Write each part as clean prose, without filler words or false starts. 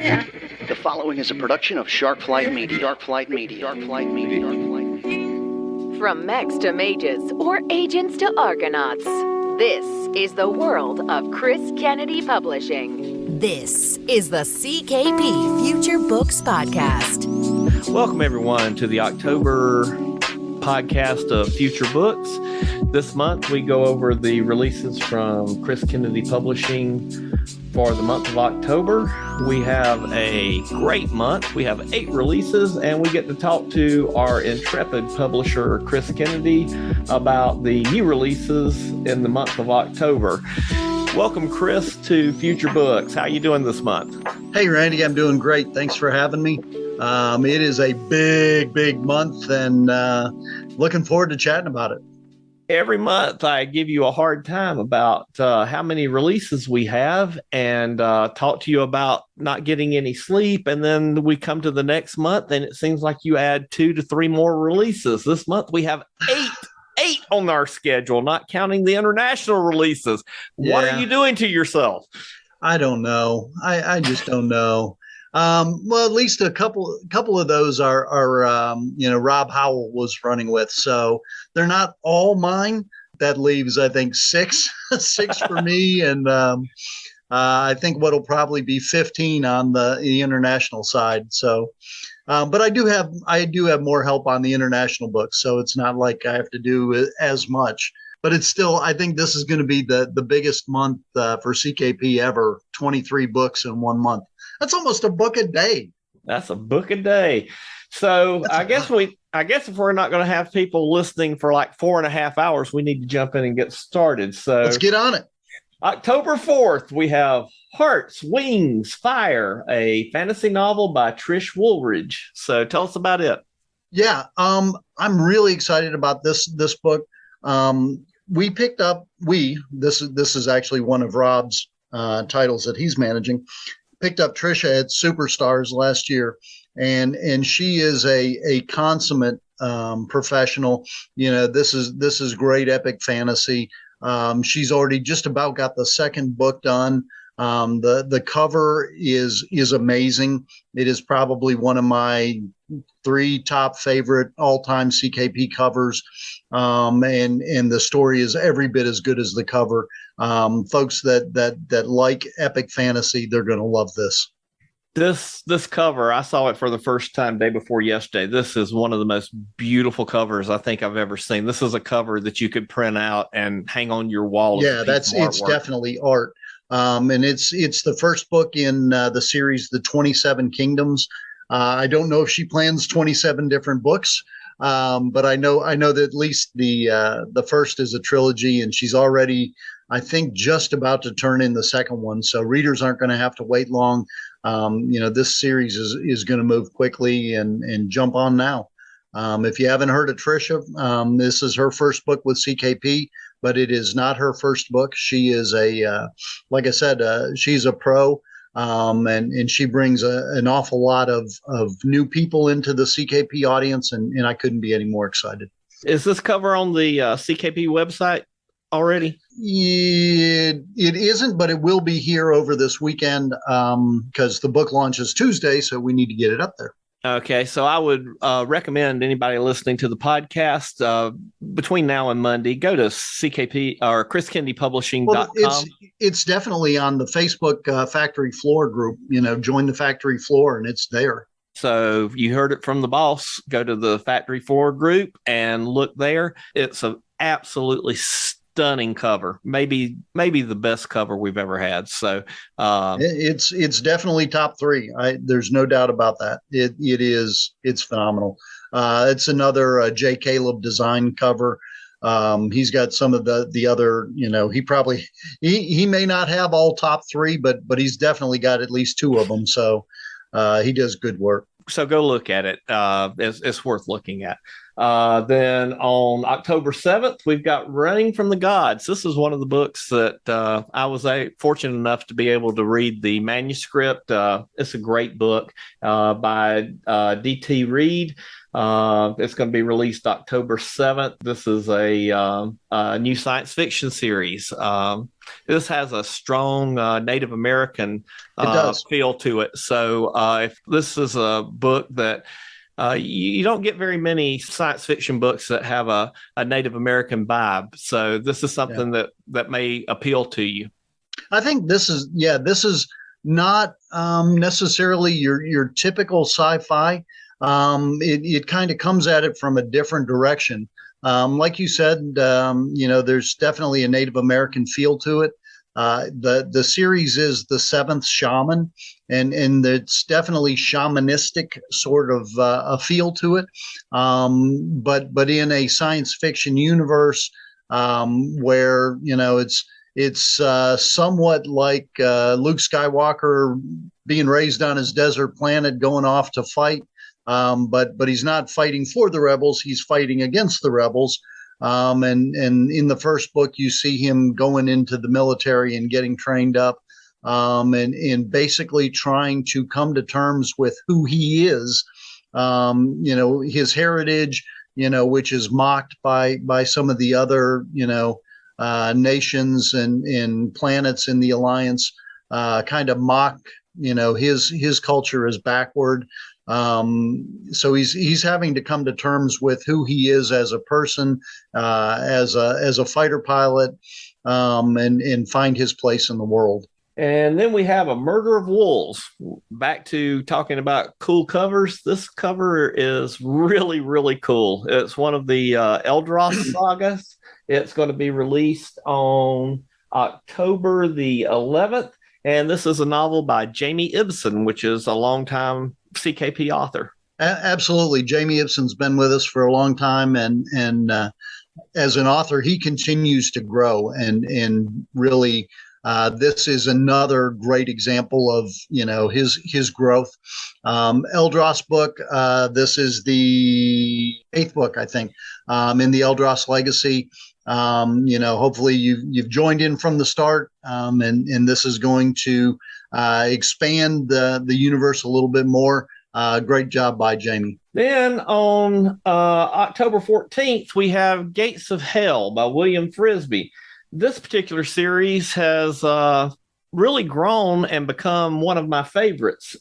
The following is a production of Sharkflight Media. Sharkflight Media. Sharkflight Media. Sharkflight Media. From mechs to mages or agents to argonauts, this is the world of Chris Kennedy Publishing. This is the CKP Future Books Podcast. Welcome, everyone, to the October podcast of Future Books. This month, we go over the releases from Chris Kennedy Publishing for the month of October. We have a great month. We have 8 releases, and we get to talk to our intrepid publisher, Chris Kennedy, about the new releases in the month of October. Welcome, Chris, to Future Books. How are you doing this month? Hey, Randy, I'm doing great. Thanks for having me. It is a big month, and looking forward to chatting about it. Every month, I give you a hard time about how many releases we have and talk to you about not getting any sleep. And then we come to the next month, and it seems like you add 2 to 3 more releases. This month, we have 8 on our schedule, not counting the international releases. What are you doing to yourself? I don't know. I just don't know. Well, at least a couple of those are Rob Howell was running with, so they're not all mine. That leaves, I think, 6 for me, and I think what'll probably be 15 on the international side. So, but I do have more help on the international books, so it's not like I have to do as much. But it's still, I think this is going to be the biggest month for CKP ever. 23 books in 1 month. That's almost a book a day. That's a book a day. So I guess if we're not going to have people listening for like 4.5 hours, we need to jump in and get started. So let's get on it. October 4th, we have Hearts, Wings, Fire, a fantasy novel by Trisha Wooldridge. So tell us about it. Yeah, I'm really excited about this book. We picked up, this is actually one of Rob's titles that he's managing. Picked up Trisha at Superstars last year, and she is a consummate professional. You know, this is great epic fantasy. She's already just about got the second book done. The cover is amazing. It is probably one of my 3 top favorite all-time CKP covers. And the story is every bit as good as the cover. Folks that like epic fantasy, they're going to love this. This cover, I saw it for the first time day before yesterday. This is one of the most beautiful covers I think I've ever seen. This is a cover that you could print out and hang on your wall. Yeah, it's definitely art. And it's the first book in the series, The 27 Kingdoms. I don't know if she plans 27 different books, but I know that at least the first is a trilogy, and she's already, I think, just about to turn in the second one. So readers aren't going to have to wait long. This series is going to move quickly and jump on now. If you haven't heard of Trisha, this is her first book with CKP, but it is not her first book. She is like I said, she's a pro. And she brings an awful lot of new people into the CKP audience, and I couldn't be any more excited. Is this cover on the CKP website already? It isn't, but it will be here over this weekend because the book launches Tuesday, so we need to get it up there. Okay, so I would recommend anybody listening to the podcast between now and Monday, go to CKP or ChrisKennedyPublishing.com. Well, it's definitely on the Facebook Factory Floor group. Join the Factory Floor, and it's there. So you heard it from the boss. Go to the Factory Floor group and look there. It's an absolutely stunning cover, maybe the best cover we've ever had. So it's definitely top 3. There's no doubt about that. It's phenomenal. It's another J. Caleb design cover. He's got some of the other, he may not have all top 3, but he's definitely got at least 2 of them. So he does good work. So go look at it. It's worth looking at. Then on October 7th, we've got Running from the Gods. This is one of the books that I was fortunate enough to be able to read the manuscript. It's a great book by D.T. Reid. It's going to be released October 7th. This is a new science fiction series. This has a strong Native American feel to it. So if this is a book that you don't get very many science fiction books that have a Native American vibe. So this is something that may appeal to you. I think this is not necessarily your typical sci-fi. It kind of comes at it from a different direction. Like you said, there's definitely a Native American feel to it. The series is the seventh Shaman, and it's definitely shamanistic sort of a feel to it. But in a science fiction universe where it's somewhat like Luke Skywalker being raised on his desert planet, going off to fight. But he's not fighting for the rebels; he's fighting against the rebels. And in the first book, you see him going into the military and getting trained up, and basically trying to come to terms with who he is, his heritage, which is mocked by some of the other, nations and planets in the Alliance, kind of mock, his culture is backward. So he's having to come to terms with who he is as a person, as a fighter pilot, and find his place in the world. And then we have A Murder of Wolves. Back to talking about cool covers. This cover is really, really cool. It's one of the Eldros sagas. It's going to be released on October the 11th. And this is a novel by Jamie Ibson, which is a longtime CKP author. Absolutely. Jamie Ibsen's been with us for a long time. And as an author, he continues to grow. And really, this is another great example of, his growth. Eldros book, this is the 8th book, I think, in the Eldros legacy. Hopefully you've joined in from the start, and this is going to expand the universe a little bit more. Great job by Jamie. Then on October 14th, we have Gates of Hell by William Frisbie. This particular series has really grown and become one of my favorites.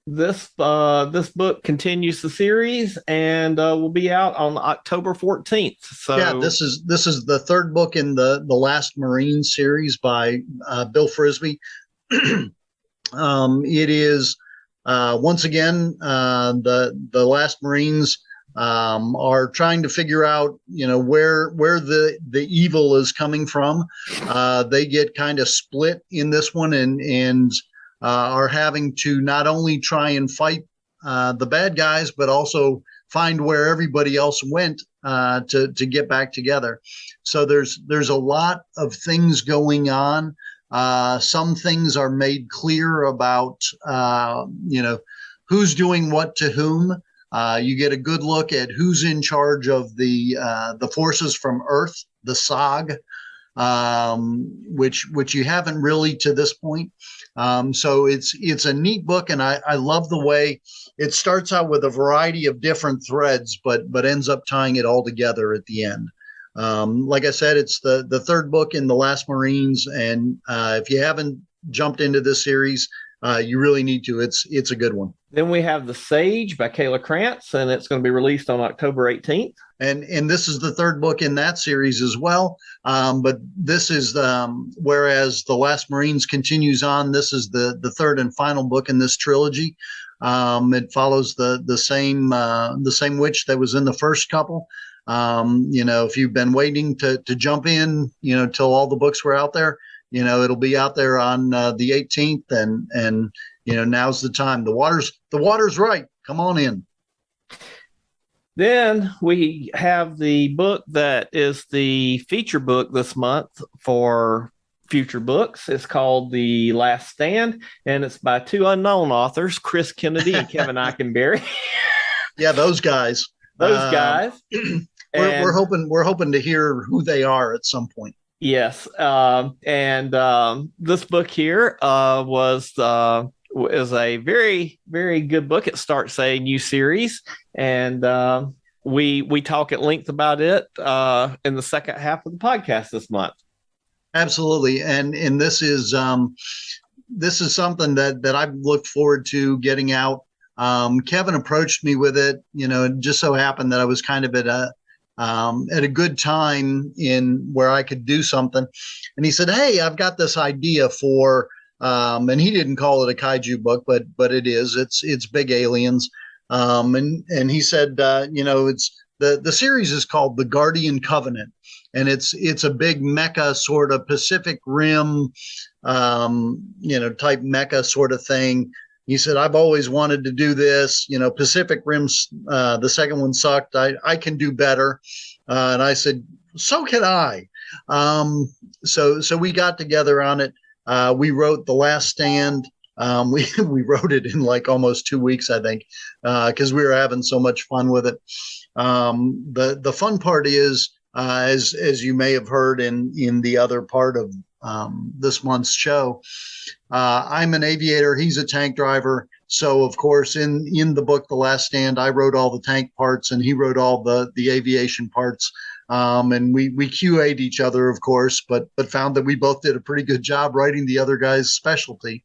This book continues the series and will be out on October 14th. So yeah, this is the 3rd book in the Last Marine series by Bill Frisbie. It is once again the Last Marines are trying to figure out where the evil is coming from. They get kind of split in this one and are having to not only try and fight the bad guys, but also find where everybody else went to get back together. So there's a lot of things going on. Some things are made clear about who's doing what to whom. You get a good look at who's in charge of the forces from Earth, the SOG, which you haven't really to this point. So it's a neat book, and I love the way it starts out with a variety of different threads, but ends up tying it all together at the end. Like I said, it's the 3rd book in the Last Marines, and if you haven't jumped into this series, you really need to. It's a good one. Then we have The Sage by Kayla Krantz, and it's going to be released on October 18th. And this is the 3rd book in that series as well. But this is whereas The Last Marines continues on. This is the 3rd and final book in this trilogy. It follows the same witch that was in the first couple. If you've been waiting to jump in, till all the books were out there, it'll be out there on the 18th, and now's the time. The water's right. Come on in. Then we have the book that is the feature book this month for Future Books. It's called The Last Stand, and it's by 2 unknown authors, Chris Kennedy and Kevin Ikenberry. Yeah, those guys. Those guys. We're hoping to hear who they are at some point. Yes. This book here is a very, very good book. It starts a new series, and we talk at length about it in the second half of the podcast this month. Absolutely, and this is something that I've looked forward to getting out. Kevin approached me with it. It just so happened that I was kind of at a good time in where I could do something, and he said, "Hey, I've got this idea for." And he didn't call it a kaiju book, but it is. It's big aliens. And he said, it's the series is called The Guardian Covenant, and it's a big mecha sort of Pacific Rim, type mecha sort of thing. He said, I've always wanted to do this. Pacific Rim's the second one sucked. I can do better. And I said, so can I. So we got together on it. We wrote The Last Stand. We wrote it in like almost 2 weeks, I think, because we were having so much fun with it. The fun part is, as you may have heard in the other part of this month's show, I'm an aviator. He's a tank driver. So, of course, in the book, The Last Stand, I wrote all the tank parts and he wrote all the aviation parts. And we QA'd each other, of course, but found that we both did a pretty good job writing the other guy's specialty.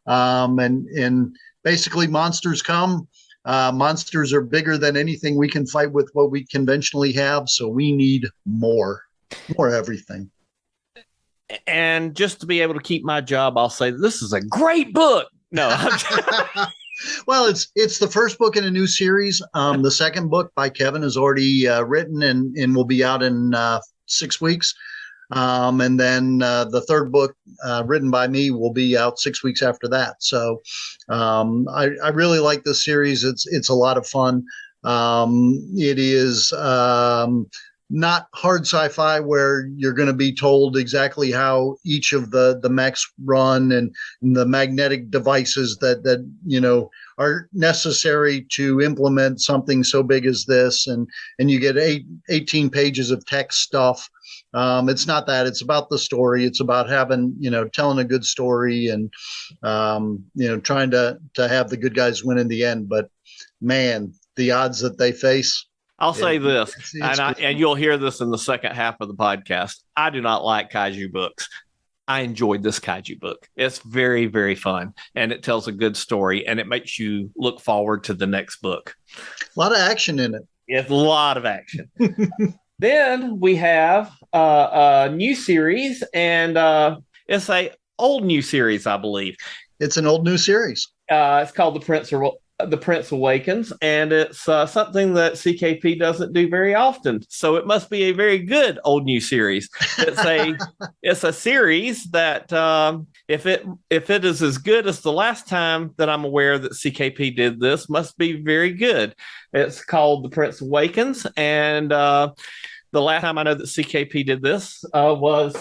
And basically monsters come. Monsters are bigger than anything we can fight with what we conventionally have. So we need more everything. And just to be able to keep my job, I'll say this is a great book. No, well, it's the first book in a new series. The second book by Kevin is already written and will be out in 6 weeks. And then the third book written by me will be out 6 weeks after that. So I really like this series. It's a lot of fun. It is not hard sci-fi where you're going to be told exactly how each of the mechs run and the magnetic devices that are necessary to implement something so big as this. And you get 18 pages of text stuff. It's not that. It's about the story. It's about telling a good story and, trying to have the good guys win in the end. But man, the odds that they face. I'll say this, and you'll hear this in the second half of the podcast. I do not like kaiju books. I enjoyed this kaiju book. It's very, very fun, and it tells a good story, and it makes you look forward to the next book. A lot of action in it. It's a lot of action. Then we have a new series, and it's a old new series, I believe. It's an old new series. It's called The Prince Awakens, and it's something that CKP doesn't do very often. So it must be a very good old new series. It's a series that if it is as good as the last time that I'm aware that CKP did this, must be very good. It's called The Prince Awakens, and the last time I know that CKP did this was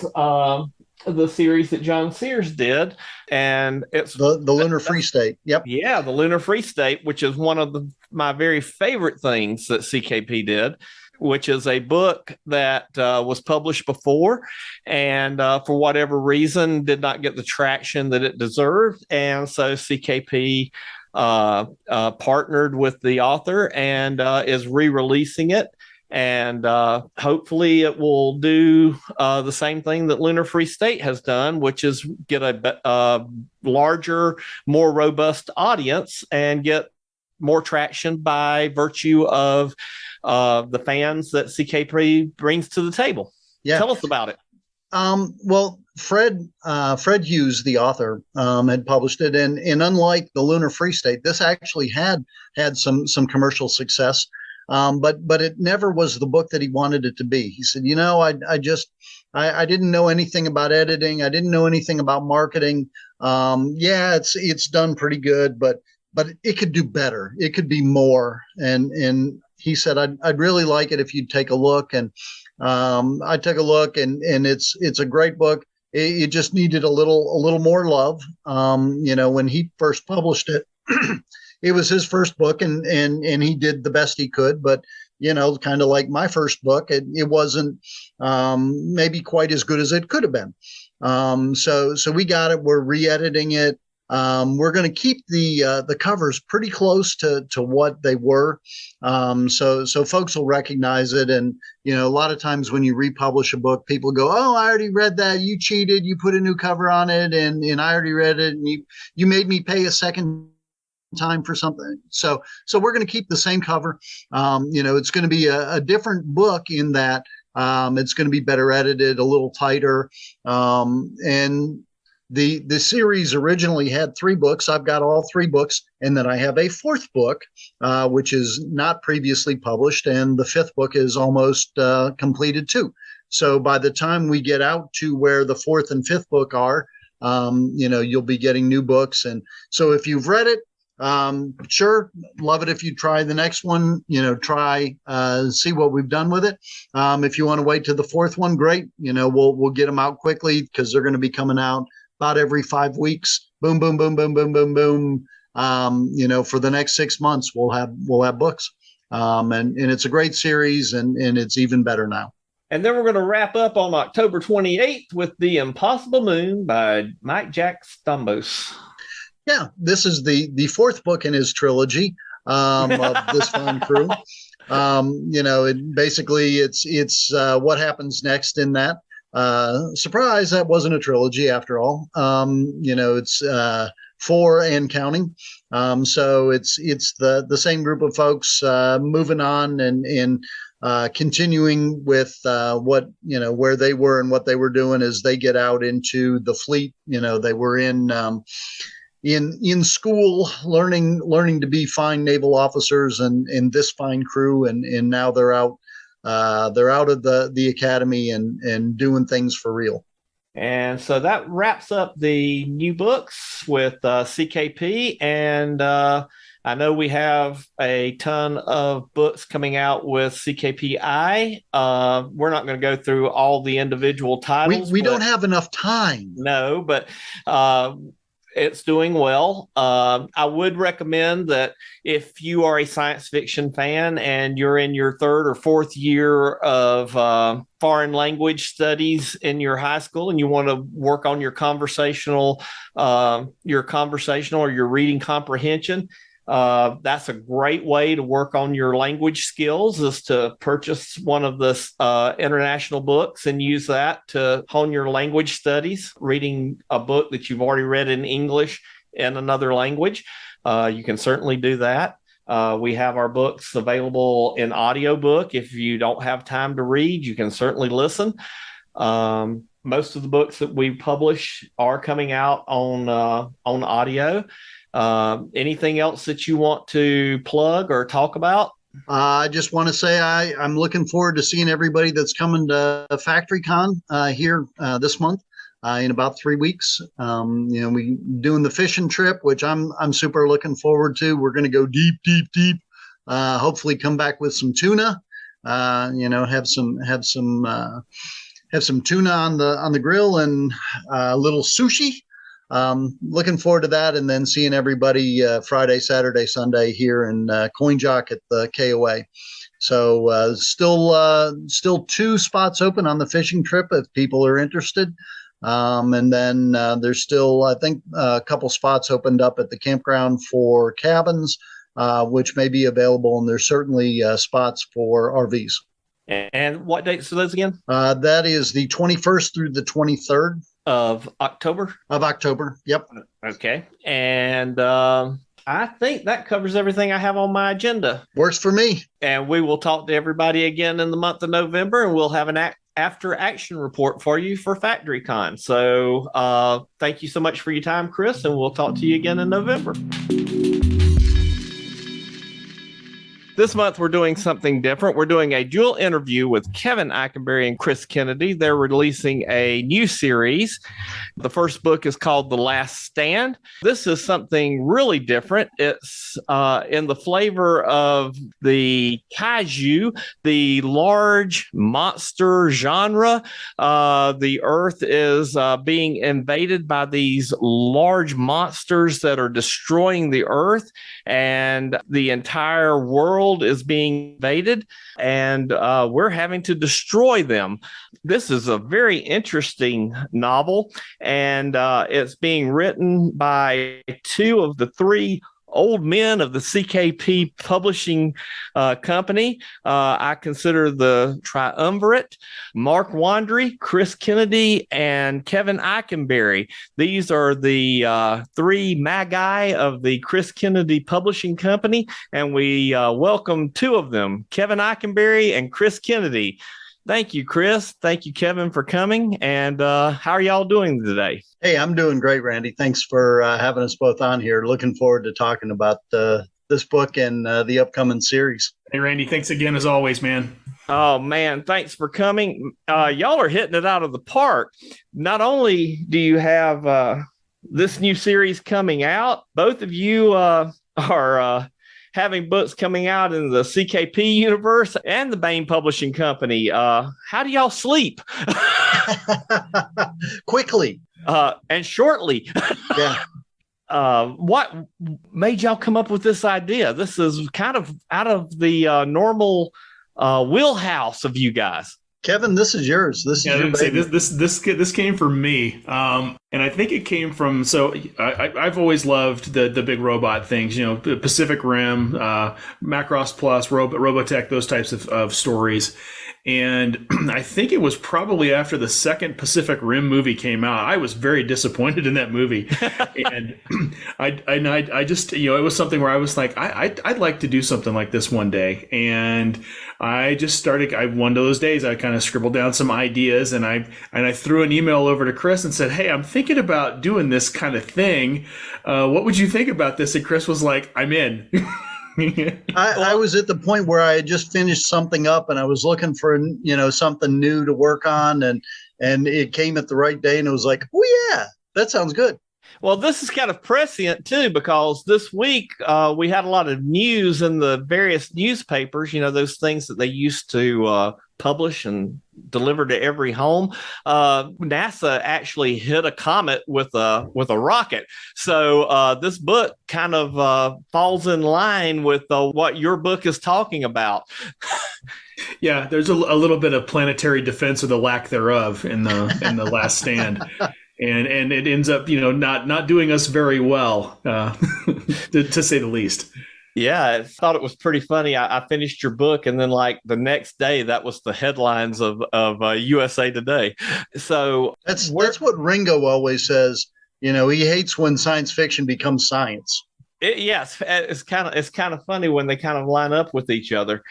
the series that John Sears did, and it's the Lunar Free State. Yep. Yeah, the Lunar Free State, which is one of my very favorite things that CKP did, which is a book that was published before and for whatever reason did not get the traction that it deserved. And so CKP partnered with the author and is re-releasing it. And hopefully it will do the same thing that Lunar Free State has done, which is get a larger, more robust audience and get more traction by virtue of the fans that CKP brings to the table. Yeah. Tell us about it. Well, Fred Hughes, the author, had published it. And unlike the Lunar Free State, this actually had some commercial success. But it never was the book that he wanted it to be. He said, I didn't know anything about editing. I didn't know anything about marketing. It's done pretty good, but it could do better. It could be more. And he said, I'd really like it if you'd take a look. And I took a look, and it's a great book. It just needed a little more love. When he first published it, it was his first book, and he did the best he could. But kind of like my first book, it wasn't maybe quite as good as it could have been. So we got it. We're re-editing it. We're going to keep the covers pretty close to what they were, so folks will recognize it. And a lot of times when you republish a book, people go, "Oh, I already read that. You cheated. You put a new cover on it, and I already read it, and you made me pay a second time for something." So we're going to keep the same cover. It's going to be a different book in that it's going to be better edited, a little tighter, and the series originally had 3 books. I've got all 3 books, and then I have a 4th book, which is not previously published, and the 5th book is almost completed too. So by the time we get out to where the 4th and 5th book are, you'll be getting new books. And so if you've read it, sure, love it. If you try the next one, see what we've done with it. If you want to wait to the 4th one, great. We'll get them out quickly because they're going to be coming out about every 5 weeks. Boom, boom, boom, boom, boom, boom, boom. For the next 6 months, we'll have books. And it's a great series, and it's even better now. And then we're going to wrap up on October 28th with The Impossible Moon by Mike Jack Stambos. Yeah, this is the 4th book in his trilogy of this fine crew. It's what happens next in that. Surprise, that wasn't a trilogy after all. It's 4 and counting. So it's the same group of folks moving on and continuing with where they were and what they were doing as they get out into the fleet. They were in school learning to be fine naval officers and this fine crew, and now they're out. They're out of the academy and doing things for real. And so that wraps up the new books with CKP. And I know we have a ton of books coming out with CKPI. We're not going to go through all the individual titles. We don't have enough time. No, but it's doing well. I would recommend that if you are a science fiction fan and you're in your 3rd or 4th year of foreign language studies in your high school and you want to work on your conversational or your reading comprehension, that's a great way to work on your language skills, is to purchase one of the international books and use that to hone your language studies, reading a book that you've already read in English in another language. You can certainly do that. We have our books available in audiobook. If you don't have time to read, you can certainly listen. Most of the books that we publish are coming out on audio. Anything else that you want to plug or talk about? I just want to say I'm looking forward to seeing everybody that's coming to Factorycon here this month in about 3 weeks. We doing the fishing trip, which I'm super looking forward to. We're going to go deep. Hopefully, come back with some tuna. Have some tuna on the grill and a little sushi. Looking forward to that, and then seeing everybody Friday, Saturday, Sunday here in CoinJock at the KOA. So still 2 spots open on the fishing trip if people are interested. And then there's still, I think, a couple spots opened up at the campground for cabins, which may be available. And there's certainly spots for RVs. And what dates are those again? That is the 21st through the 23rd. Of October? Of October, yep. Okay. And I think that covers everything I have on my agenda. Works for me. And we will talk to everybody again in the month of November, and we'll have an after action report for you for Factorycon. So thank you so much for your time, Chris, and we'll talk to you again in November. This month, we're doing something different. We're doing a dual interview with Kevin Ikenberry and Chris Kennedy. They're releasing a new series. The first book is called The Last Stand. This is something really different. It's in the flavor of the kaiju, the large monster genre. The Earth is being invaded by these large monsters that are destroying the Earth, and the entire world is being invaded, and we're having to destroy them. This is a very interesting novel, and it's being written by two of the three old men of the CKP publishing company. I consider the Triumvirate, Mark Wandry, Chris Kennedy, and Kevin Ikenberry. These are the three magi of the Chris Kennedy publishing company, and we welcome two of them, Kevin Ikenberry and Chris Kennedy. Thank you, Chris. Thank you, Kevin, for coming. And how are y'all doing today? Hey, I'm doing great, Randy. Thanks for having us both on here. Looking forward to talking about this book and the upcoming series. Hey, Randy, thanks again as always, man. Oh, man, thanks for coming. Y'all are hitting it out of the park. Not only do you have this new series coming out, both of you are having books coming out in the CKP universe and the Bain Publishing Company. How do y'all sleep? Quickly. And shortly. Yeah. What made y'all come up with this idea? This is kind of out of the normal wheelhouse of you guys. Kevin, this is yours. This is your baby. This came from me, and I think it came from. So I've always loved the big robot things, the Pacific Rim, Macross Plus, Robotech, those types of stories. And I think it was probably after the second Pacific Rim movie came out. I was very disappointed in that movie, and I just it was something where I was like, I'd like to do something like this one day, and I just started. One of those days I kind of scribbled down some ideas, and I threw an email over to Chris and said, hey, I'm thinking about doing this kind of thing. What would you think about this? And Chris was like, I'm in. I was at the point where I had just finished something up and I was looking for, something new to work on, and it came at the right day, and it was like, oh yeah, that sounds good. Well, this is kind of prescient too, because this week we had a lot of news in the various newspapers, those things that they used to publish and deliver to every home. NASA actually hit a comet with a rocket. So this book kind of falls in line with what your book is talking about. Yeah, there's a little bit of planetary defense or the lack thereof in the Last Stand. And it ends up, not doing us very well, to say the least. Yeah, I thought it was pretty funny. I finished your book, and then like the next day, that was the headlines of USA Today. So that's what Ringo always says. He hates when science fiction becomes science. Yes, it's kind of funny when they kind of line up with each other.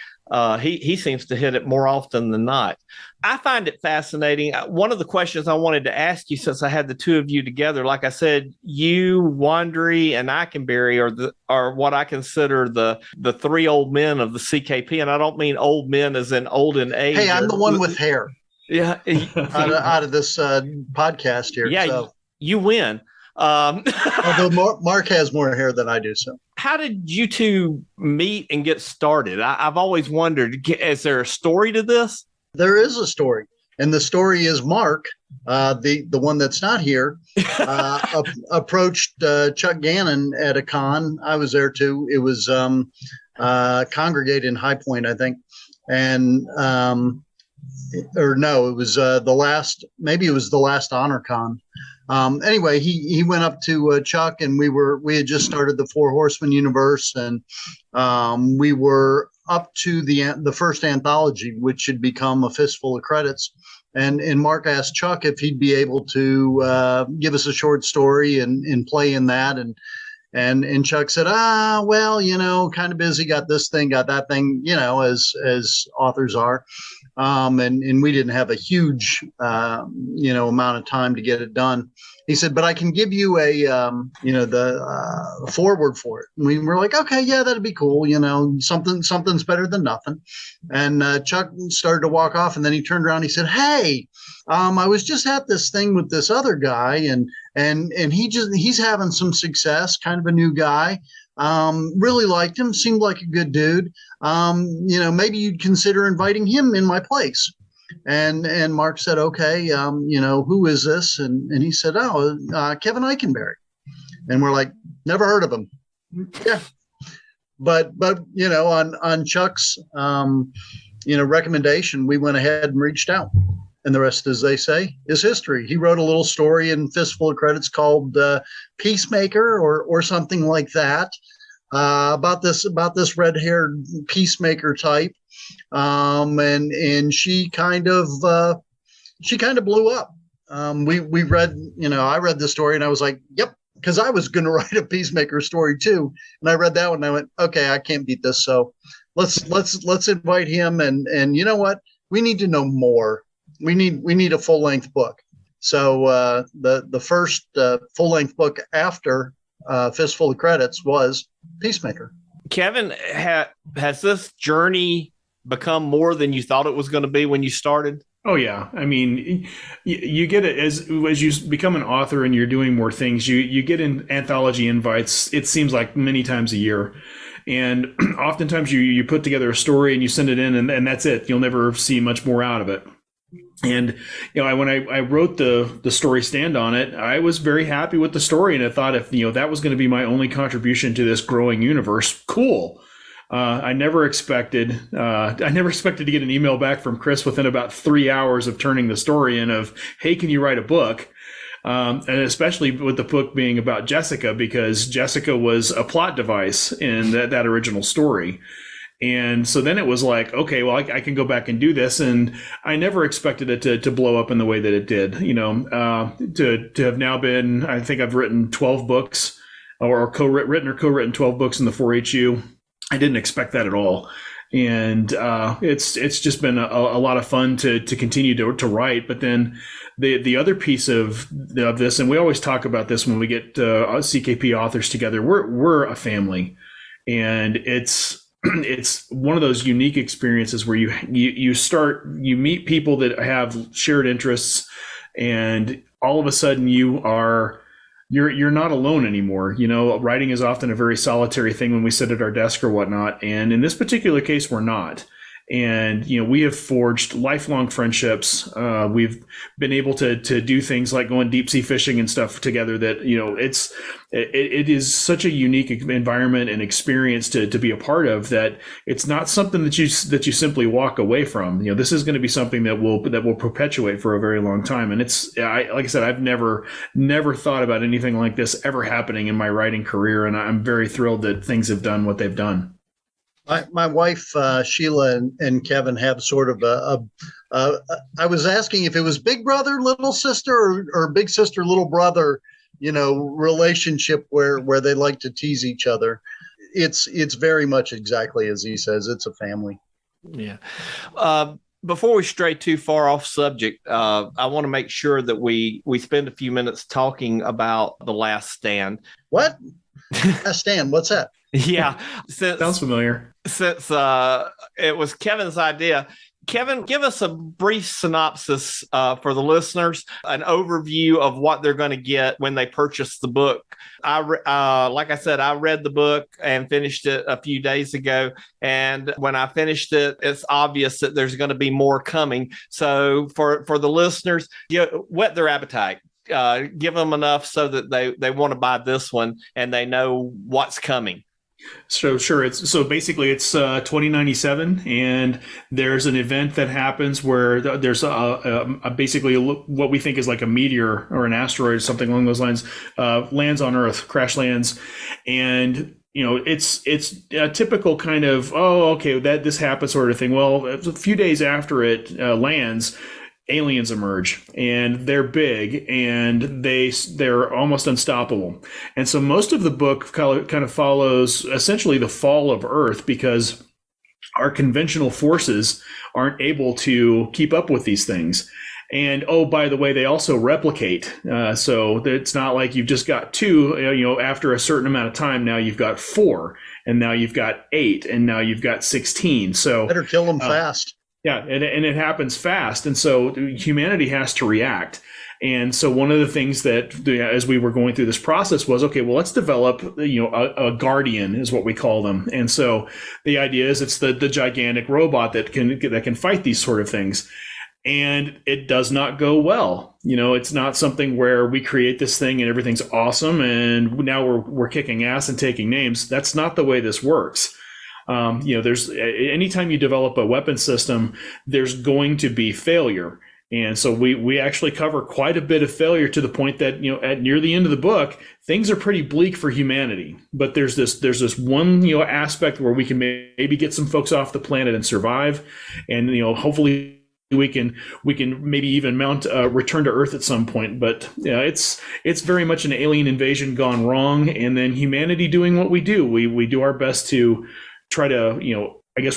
He seems to hit it more often than not. I find it fascinating. One of the questions I wanted to ask you, since I had the two of you together, like I said, you, Wandry, and Ikenberry are what I consider the three old men of the CKP, and I don't mean old men as in old in age. Hey, I'm the one with hair. Yeah, out of this podcast here. Yeah, so. You win. Although Mark has more hair than I do. So how did you two meet and get started? I've always wondered, is there a story to this? There is a story. And the story is Mark, the one that's not here, approached Chuck Gannon at a con. I was there too. It was Congregate in High Point, I think. And it was the last Honor Con. Anyway, he went up to Chuck, and we had just started the Four Horsemen universe, and we were up to the first anthology, which should become A Fistful of Credits. And Mark asked Chuck if he'd be able to give us a short story and play in that. And Chuck said, kind of busy, got this thing, got that thing, as authors are. and we didn't have a huge, amount of time to get it done. He said, but I can give you the forward for it. And we were like, okay, yeah, that'd be cool. Something's better than nothing. And Chuck started to walk off, and then he turned around. And he said, hey, I was just at this thing with this other guy, and he's having some success, kind of a new guy. Really liked him, seemed like a good dude. Maybe you'd consider inviting him in my place. And Mark said, okay, who is this? And he said, Kevin Ikenberry. And we're like, never heard of him. Yeah. But on Chuck's, recommendation, we went ahead and reached out. And the rest, as they say, is history. He wrote a little story in Fistful of Credits called Peacemaker or something like that, about this red-haired peacemaker type. And she kind of blew up. We read, I read the story and I was like, yep, because I was going to write a peacemaker story too. And I read that one and I went, okay, I can't beat this. So let's invite him. And you know what? We need to know more. We need a full length book. So the first full length book after Fistful of Credits was Peacemaker. Kevin, has this journey become more than you thought it was going to be when you started? Oh yeah, I mean, you get it as you become an author and you're doing more things. You get in anthology invites. It seems like many times a year, and oftentimes you put together a story and you send it in, and that's it. You'll never see much more out of it. And when I wrote the story Stand on It, I was very happy with the story, and I thought if that was going to be my only contribution to this growing universe, cool. I never expected to get an email back from Chris within about 3 hours of turning the story in of, hey, can you write a book? And especially with the book being about Jessica, because Jessica was a plot device in that original story. And so then it was like, okay, well, I can go back and do this. And I never expected it to blow up in the way that it did, to have now been, I think I've written 12 books or co-written 12 books in the 4HU. I didn't expect that at all. And it's just been a lot of fun to continue to write. But then the other piece of this, and we always talk about this when we get CKP authors together, we're a family. And it's one of those unique experiences where you meet people that have shared interests, and all of a sudden you're not alone anymore. Writing is often a very solitary thing when we sit at our desk or whatnot. And in this particular case, we're not. And, we have forged lifelong friendships. We've been able to do things like going deep sea fishing and stuff together that, it is such a unique environment and experience to be a part of, that it's not something that you simply walk away from. This is going to be something that will perpetuate for a very long time. And like I said, I've never thought about anything like this ever happening in my writing career. And I'm very thrilled that things have done what they've done. My wife, Sheila, and Kevin have sort of I was asking if it was big brother, little sister, or big sister, little brother, relationship where they like to tease each other. It's very much exactly as he says. It's a family. Yeah. Before we stray too far off subject, I want to make sure that we spend a few minutes talking about The Last Stand. What? Last Stand? What's that? Yeah. Sounds familiar. Since it was Kevin's idea, Kevin, give us a brief synopsis for the listeners, an overview of what they're going to get when they purchase the book. Like I said, I read the book and finished it a few days ago. And when I finished it, it's obvious that there's going to be more coming. So for the listeners, whet their appetite. Give them enough so that they want to buy this one and they know what's coming. So sure. It's 2097, and there's an event that happens where there's basically what we think is like a meteor or an asteroid or something along those lines, lands on Earth, crash lands, and it's a typical kind of, this happens sort of thing. Well, a few days after it lands, aliens emerge, and they're big, and they're almost unstoppable. And so most of the book kind of follows essentially the fall of Earth, because our conventional forces aren't able to keep up with these things. And, oh, by the way, they also replicate. So it's not like you've just got 2, after a certain amount of time, now you've got 4, and now you've got 8, and now you've got 16. So better kill them fast. Yeah, and it happens fast. And so humanity has to react. And so one of the things that, as we were going through this process, was, okay, well, let's develop, a guardian is what we call them. And so the idea is it's the gigantic robot that can fight these sort of things. And it does not go well. It's not something where we create this thing and everything's awesome and now we're kicking ass and taking names. That's not the way this works. There's anytime you develop a weapon system, there's going to be failure. And so we actually cover quite a bit of failure, to the point that, at near the end of the book, things are pretty bleak for humanity. But there's this one, aspect where we can maybe get some folks off the planet and survive. And, hopefully we can maybe even mount a return to Earth at some point. But it's very much an alien invasion gone wrong. And then humanity doing what we do. We do our best to try to,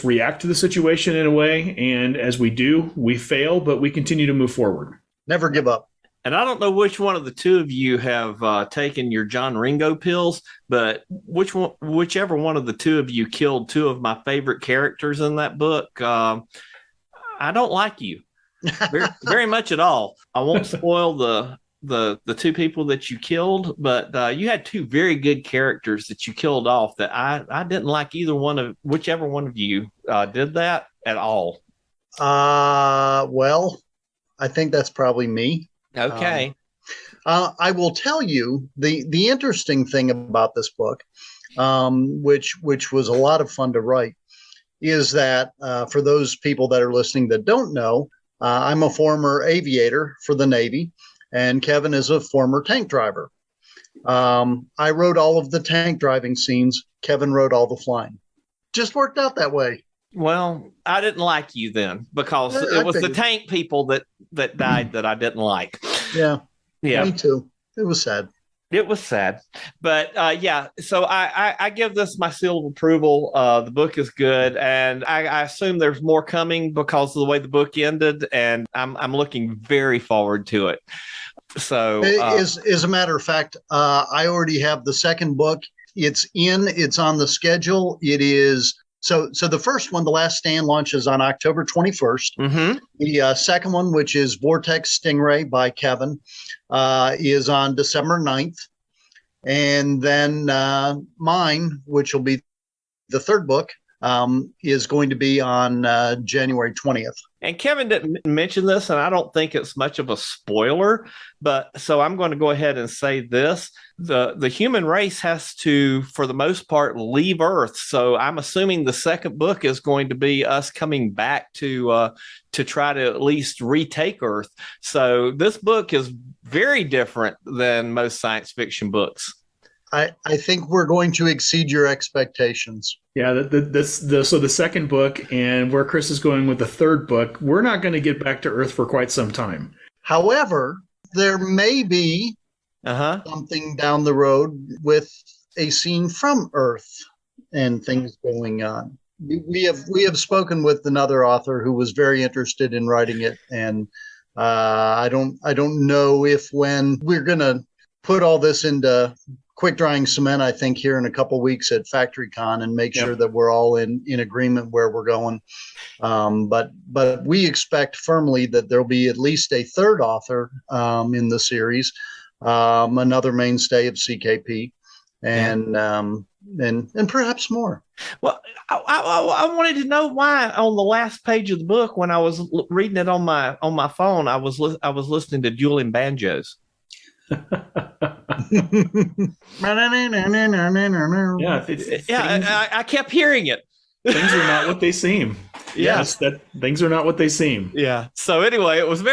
react to the situation in a way. And as we do, we fail, but we continue to move forward. Never give up. And I don't know which one of the two of you have taken your John Ringo pills, but whichever one of the two of you killed 2 of my favorite characters in that book, I don't like you very, very much at all. I won't spoil the 2 people that you killed, but you had 2 very good characters that you killed off that I didn't like whichever one of you did that at all. Well, I think that's probably me. Okay. I will tell you the interesting thing about this book, which was a lot of fun to write, is that for those people that are listening that don't know, I'm a former aviator for the Navy. And Kevin is a former tank driver. I wrote all of the tank driving scenes. Kevin wrote all the flying. Just worked out that way. Well, I didn't like you then, because it was the tank people that died that I didn't like. Yeah. Yeah. Me too. It was sad. It was sad. But so I give this my seal of approval. The book is good, and I assume there's more coming because of the way the book ended, and I'm looking very forward to it. So as a matter of fact, I already have the second book. It's on the schedule. It is. So the first one, The Last Stand, launches on October 21st. Mm-hmm. The second one, which is Vortex Stingray by Kevin, is on December 9th. And then mine, which will be the third book, is going to be on January 20th. And Kevin didn't mention this, and I don't think it's much of a spoiler, but so I'm going to go ahead and say this. The human race has to, for the most part, leave Earth. So I'm assuming the second book is going to be us coming back to try to at least retake Earth. So this book is very different than most science fiction books. I think we're going to exceed your expectations. Yeah, so the second book and where Chris is going with the third book, we're not going to get back to Earth for quite some time. However, there may be something down the road with a scene from Earth and things going on. We have spoken with another author who was very interested in writing it, and I don't know when we're going to put all this into quick drying cement, I think, here in a couple of weeks at Factorycon, and make sure that we're all in agreement where we're going. But we expect firmly that there'll be at least a third author in the series, another mainstay of CKP, and perhaps more. Well, I wanted to know why on the last page of the book, when I was reading it on my phone, I was listening to dueling banjos. Yeah, I kept hearing it. Things are not what they seem. Yes, that things are not what they seem. Yeah. So anyway, it was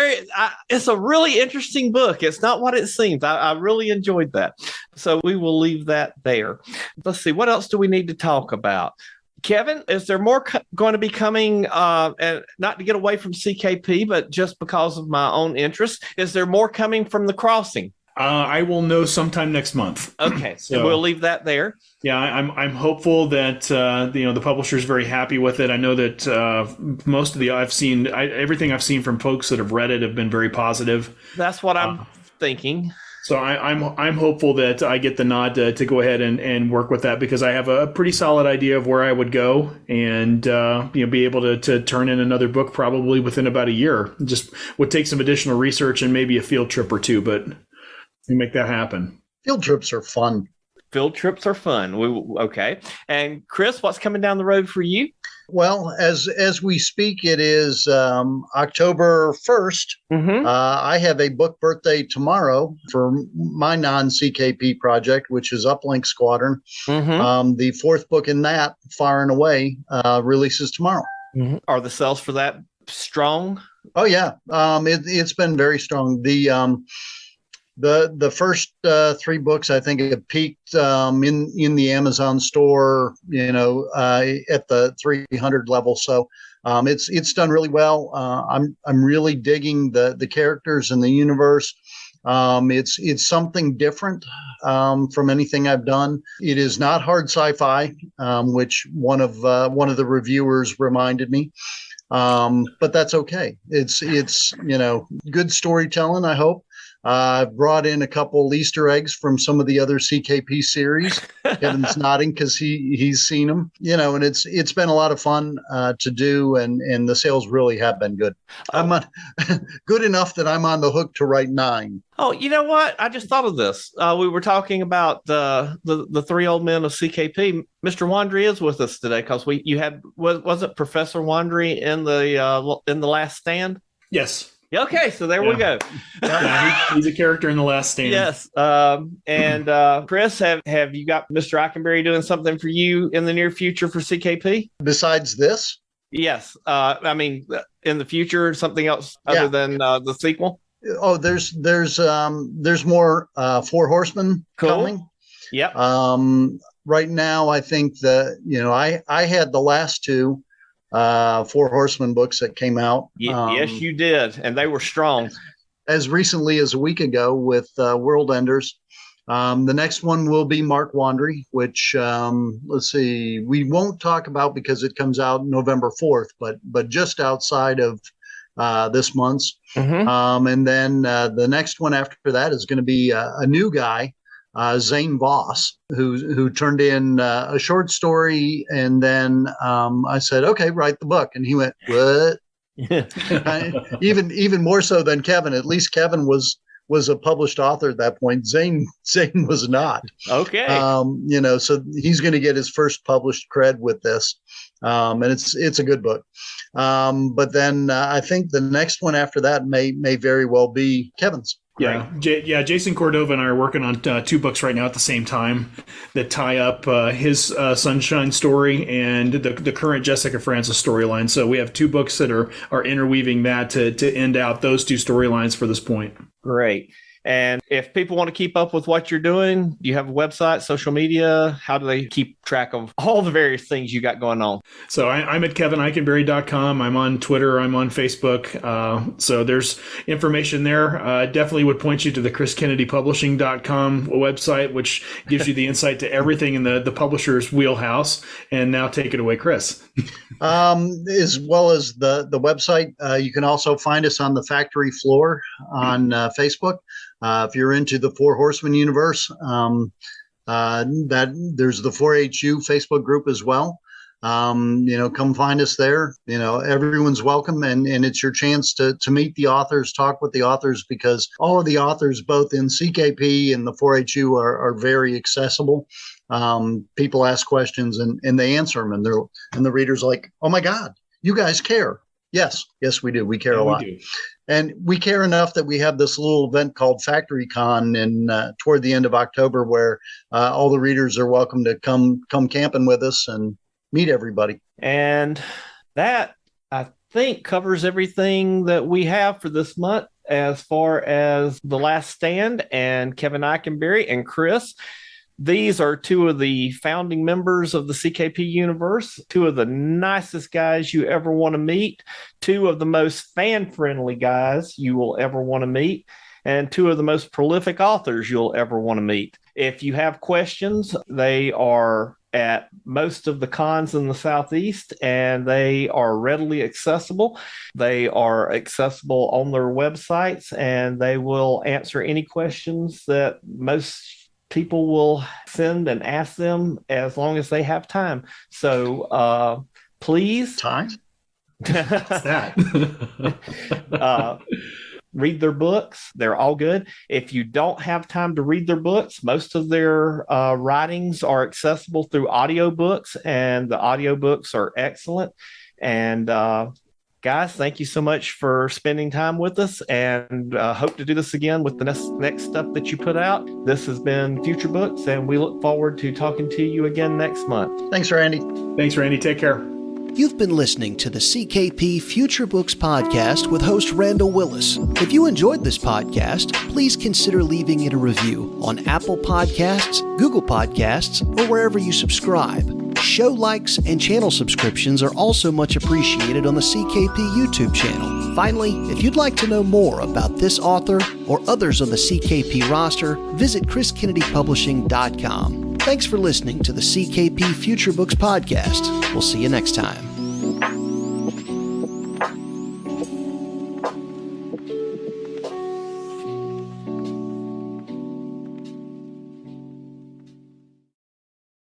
it's a really interesting book. It's not what it seems. I really enjoyed that. So we will leave that there. Let's see. What else do we need to talk about? Kevin, is there more going to be coming, and not to get away from CKP, but just because of my own interest, is there more coming from The Crossing? I will know sometime next month. Okay, so we'll leave that there. Yeah, I'm hopeful that the publisher is very happy with it. I know that most of everything I've seen from folks that have read it have been very positive. That's what I'm thinking. So I'm hopeful that I get the nod to go ahead and work with that, because I have a pretty solid idea of where I would go, and be able to turn in another book probably within about a year. Just would take some additional research and maybe a field trip or two, but we make that happen. Field trips are fun. Field trips are fun. Okay. And Chris, what's coming down the road for you? Well, as we speak, it is October 1st. Mm-hmm. I have a book birthday tomorrow for my non-CKP project, which is Uplink Squadron. Mm-hmm. The fourth book in that, Far and Away, releases tomorrow. Mm-hmm. Are the sales for that strong? Oh, yeah. It's been very strong. The first three books, I think, have peaked in the Amazon store, at the 300 level. So it's done really well. I'm really digging the characters and the universe. It's something different from anything I've done. It is not hard sci-fi, which one of the reviewers reminded me. But that's okay. It's good storytelling, I hope. I've brought in a couple Easter eggs from some of the other CKP series. Kevin's nodding because he's seen them, and it's been a lot of fun to do, and the sales really have been good. I'm on, good enough that I'm on the hook to write 9. Oh, you know what? I just thought of this. We were talking about the three old men of CKP. Mr. Wandry is with us today because was it Professor Wandry in the Last Stand? Yes. Okay, so there we go. Yeah, he's a character in The Last Stand. Yes. And Chris, have you got Mr. Ikenberry doing something for you in the near future for CKP? Besides this? Yes. I mean, in the future, something else other than the sequel? Oh, there's more Four Horsemen coming. Yep. Right now, I think that, I had the last two Four Horsemen books that came out. Yes, you did. And they were strong. As recently as a week ago with World Enders. The next one will be Mark Wandry, which, let's see, we won't talk about because it comes out November 4th, but just outside of this month's. Mm-hmm. And then the next one after that is going to be a new guy, Zane Voss, who turned in a short story. And then I said, okay, write the book. And he went, what? Even more so than Kevin. At least Kevin was a published author at that point. Zane was not. Okay. So he's going to get his first published cred with this. And it's a good book. But then I think the next one after that may very well be Kevin's. Yeah, Jason Cordova and I are working on 2 books right now at the same time that tie up his Sunshine story and the current Jessica Francis storyline. So we have 2 books that are interweaving that to end out those 2 storylines for this point. Great. And if people want to keep up with what you're doing, do you have a website, social media? How do they keep track of all the various things you got going on? So I'm at KevinIkenberry.com. I'm on Twitter. I'm on Facebook. So there's information there. Definitely would point you to the ChrisKennedyPublishing.com website, which gives you the insight to everything in the publisher's wheelhouse. And now take it away, Chris. As well as the website, you can also find us on the factory floor on Facebook. If you're into the Four Horsemen universe, that there's the 4HU Facebook group as well. Come find us there. Everyone's welcome, and it's your chance to meet the authors, talk with the authors, because all of the authors, both in CKP and the 4HU, are very accessible. People ask questions and they answer them, and the reader's like, "Oh my God, you guys care." Yes, we do. We care a lot. And we care enough that we have this little event called Factorycon toward the end of October, where all the readers are welcome to come camping with us and meet everybody. And that, I think, covers everything that we have for this month as far as The Last Stand and Kevin Ikenberry and Chris. These are 2 of the founding members of the CKP universe, 2 of the nicest guys you ever want to meet, 2 of the most fan-friendly guys you will ever want to meet. and two of the most prolific authors you'll ever want to meet. If you have questions, they are at most of the cons in the Southeast, and they are readily accessible. They are accessible on their websites, and they will answer any questions that most people will send and ask them as long as they have time. So please. Time? What's that? Read their books. They're all good. If you don't have time to read their books, most of their writings are accessible through audiobooks, and the audiobooks are excellent. And guys, thank you so much for spending time with us, and hope to do this again with the next stuff that you put out. This has been Future Books, and we look forward to talking to you again next month. Thanks, Randy. Thanks, Randy. Take care. You've been listening to the CKP Future Books Podcast with host Randy Willis. If you enjoyed this podcast, please consider leaving it a review on Apple Podcasts, Google Podcasts, or wherever you subscribe. Show likes and channel subscriptions are also much appreciated on the CKP YouTube channel. Finally, if you'd like to know more about this author or others on the CKP roster, visit chriskennedypublishing.com. Thanks for listening to the CKP Future Books Podcast. We'll see you next time.